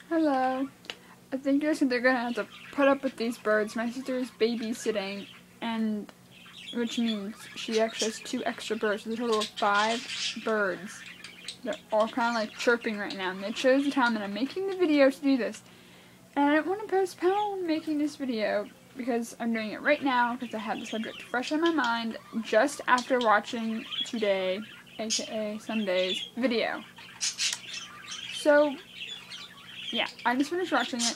Hello. I think they're gonna have to put up with these birds. My sister is babysitting, and which means she actually has 2 extra birds. So there's a total of 5 birds. They're all kind of like chirping right now, and they chose the time that I'm making the video to do this. And I didn't want to postpone making this video because I'm doing it right now because I have the subject fresh in my mind just after watching today, aka Sunday's video. So yeah, I just finished watching it,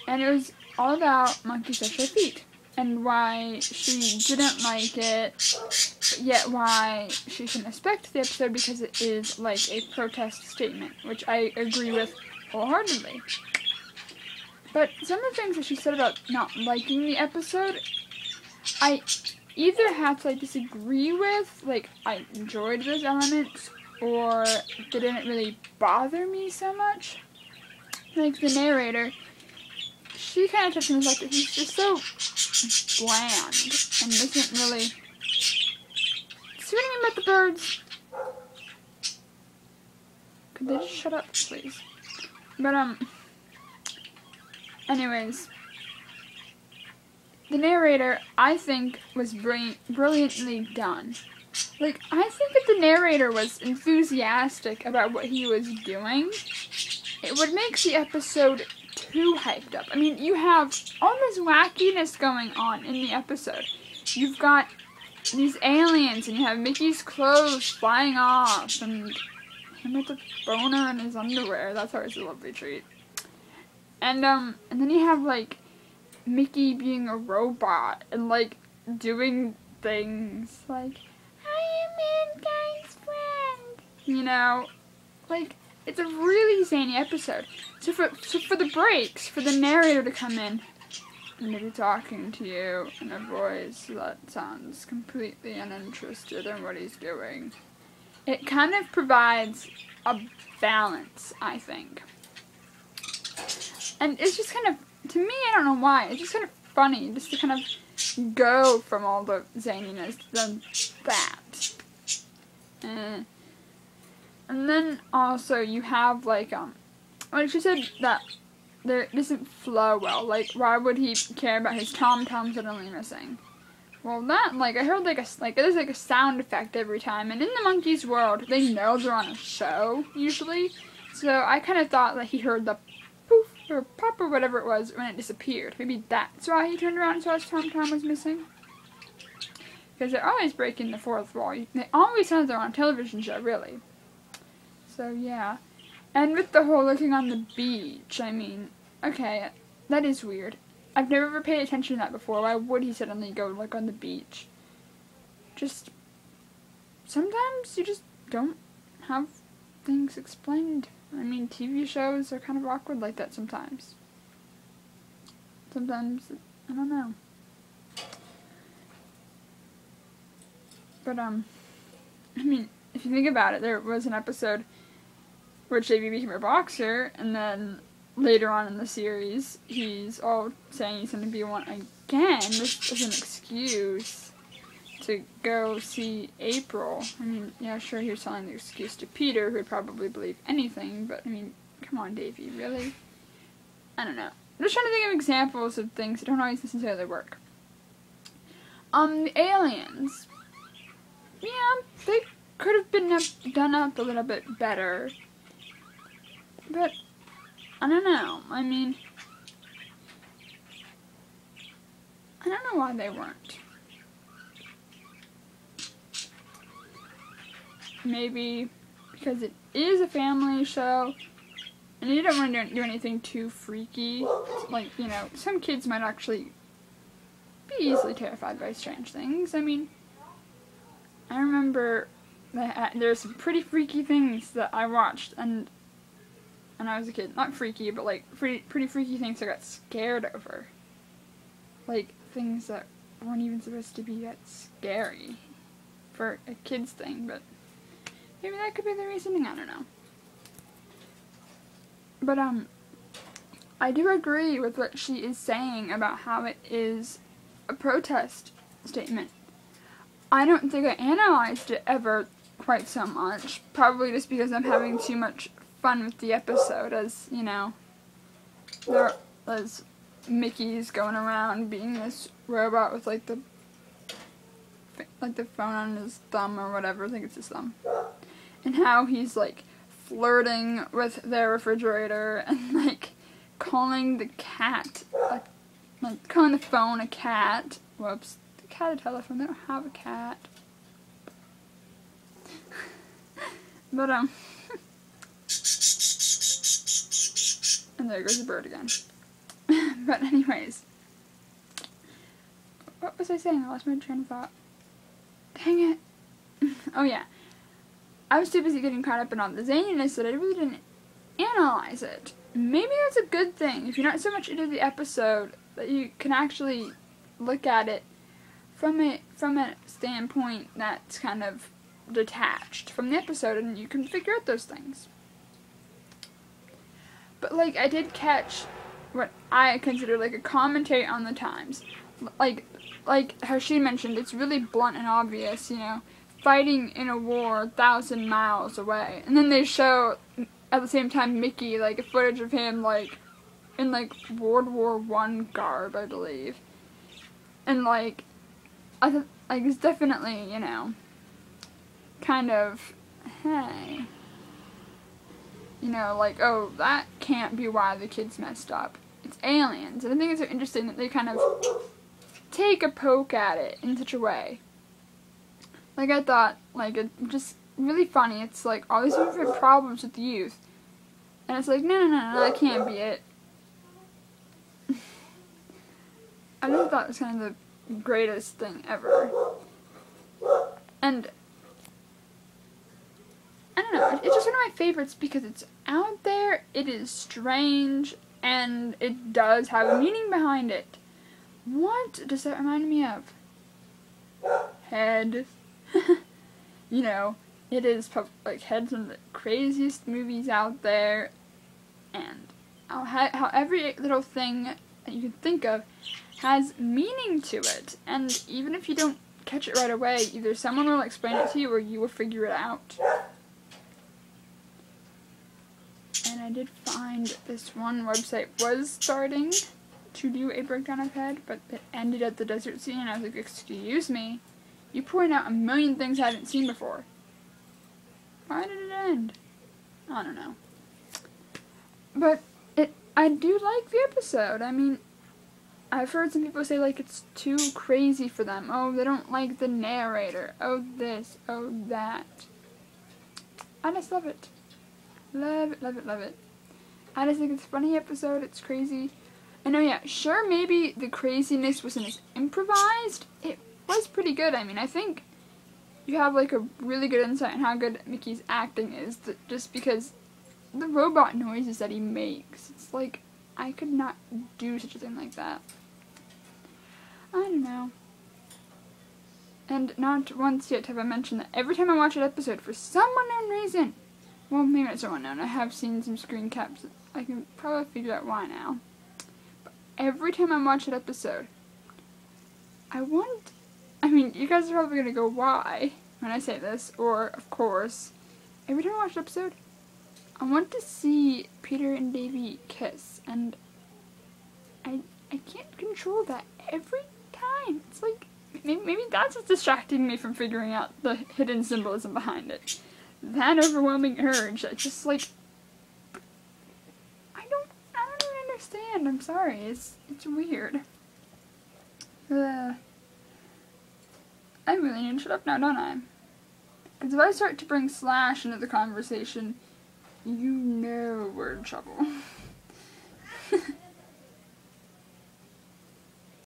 and it was all about Monkees Watch Their Feet, and why she didn't like it, but yet why she shouldn't expect the episode because it is like a protest statement, which I agree with wholeheartedly. But some of the things that she said about not liking the episode, I either have to disagree with, like I enjoyed those elements, or they didn't really bother me so much. Like the narrator, she kind of touched on the fact that he's just so bland and doesn't really. See what I mean about the birds? Could they just shut up, please? But anyways, the narrator I think was brilliantly done. Like I think if the narrator was enthusiastic about what he was doing, it would make the episode too hyped up. I mean, you have all this wackiness going on in the episode. You've got these aliens, and you have Mickey's clothes flying off, and him with a boner in his underwear. That's always a lovely treat. And then you have, like, Mickey being a robot, and, like, doing things like, I am mankind's friend. You know? Like, it's a really zany episode. So for the breaks, for the narrator to come in and to be talking to you in a voice that sounds completely uninterested in what he's doing, it kind of provides a balance, I think. And it's just kind of, to me, I don't know why, it's just kind of funny just to kind of go from all the zaniness to that. And then also you have like she said that it doesn't flow well. Like, why would he care about his tom-tom suddenly missing? Well, that, like, I heard there's like a sound effect every time, and in the Monkees world, they know they're on a show usually. So I kind of thought that he heard the poof or pop or whatever it was when it disappeared. Maybe that's why he turned around and saw his tom-tom was missing. Because they're always breaking the fourth wall. They always sound they're on a television show, really. So, yeah. And with the whole looking on the beach, I mean, okay, that is weird. I've never ever paid attention to that before. Why would he suddenly go look on the beach? Just, sometimes you just don't have things explained. I mean, TV shows are kind of awkward like that sometimes. Sometimes, I don't know. But, I mean, if you think about it, there was an episode where JB became a boxer, and then later on in the series, he's all saying he's going to be one again. This is an excuse to go see April. I mean, yeah, sure, he was telling the excuse to Peter, who would probably believe anything, but, I mean, come on, Davey, really? I don't know. I'm just trying to think of examples of things that don't always necessarily work. The aliens. Yeah, they could have been done up a little bit better. But, I don't know. I mean, I don't know why they weren't. Maybe because it is a family show, and you don't want to do anything too freaky. Like, you know, some kids might actually be easily terrified by strange things. I mean, I remember that there's some pretty freaky things that I watched, and when I was a kid. Not freaky, but like pretty freaky things I got scared over. Like things that weren't even supposed to be that scary for a kid's thing, but maybe that could be the reasoning, I don't know. But I do agree with what she is saying about how it is a protest statement. I don't think I analyzed it ever quite so much, probably just because I'm having too much fun with the episode, as, you know, there's Mickey's going around being this robot with like the phone on his thumb or whatever. I think it's his thumb. And how he's like flirting with their refrigerator and like calling the cat, like calling the phone a cat. Whoops, the cat a telephone. They don't have a cat. But and there goes the bird again. But anyways, what was I saying? I lost my train of thought. Dang it. Oh yeah. I was too busy getting caught up in all the zaniness that I really didn't analyze it. Maybe that's a good thing. If you're not so much into the episode, that you can actually look at it from a standpoint that's kind of detached from the episode, and you can figure out those things. But like, I did catch what I consider like a commentary on the times. Like how she mentioned, it's really blunt and obvious, you know, fighting in a war 1,000 miles away. And then they show, at the same time, Mickey, like, a footage of him, like, in, like, World War I garb, I believe. And, like, it's definitely, you know, kind of, hey, you know, like, oh, that can't be why the kids messed up. It's aliens. And I think it's so interesting that they kind of take a poke at it in such a way. Like, I thought, like, it's just really funny. It's like all these different problems with the youth. And it's like, no, that can't be it. I just thought it was kind of the greatest thing ever. And I don't know, it's just one of my favorites because it's out there, it is strange, and it does have a meaning behind it. What does that remind me of? Head. You know, it is like Head's one of the craziest movies out there, and how every little thing that you can think of has meaning to it, and even if you don't catch it right away, either someone will explain it to you or you will figure it out. And I did find this one website was starting to do a breakdown of Head, but it ended at the desert scene, and I was like, excuse me, you point out a million things I haven't seen before. Why did it end? I don't know. But I do like the episode. I mean, I've heard some people say, like, it's too crazy for them. Oh, they don't like the narrator. Oh, this. Oh, that. I just love it. Love it, love it, love it. I just think it's a funny episode. It's crazy. I know, yeah, sure, maybe the craziness wasn't as improvised. It was pretty good. I mean, I think you have, like, a really good insight on how good Mickey's acting is, just because the robot noises that he makes. It's like, I could not do such a thing like that. I don't know. And not once yet have I mentioned that every time I watch an episode, for some unknown reason, well, maybe it's so unknown, I have seen some screen caps, I can probably figure out why now. But every time I watch an episode, I mean, you guys are probably going to go, why, when I say this, or, of course, every time I watch an episode, I want to see Peter and Davy kiss, and I can't control that every time. It's like, maybe that's what's distracting me from figuring out the hidden symbolism behind it. That overwhelming urge, that just like, I don't even understand, I'm sorry, it's weird. I really need to shut up now, don't I? Because if I start to bring Slash into the conversation, you know we're in trouble.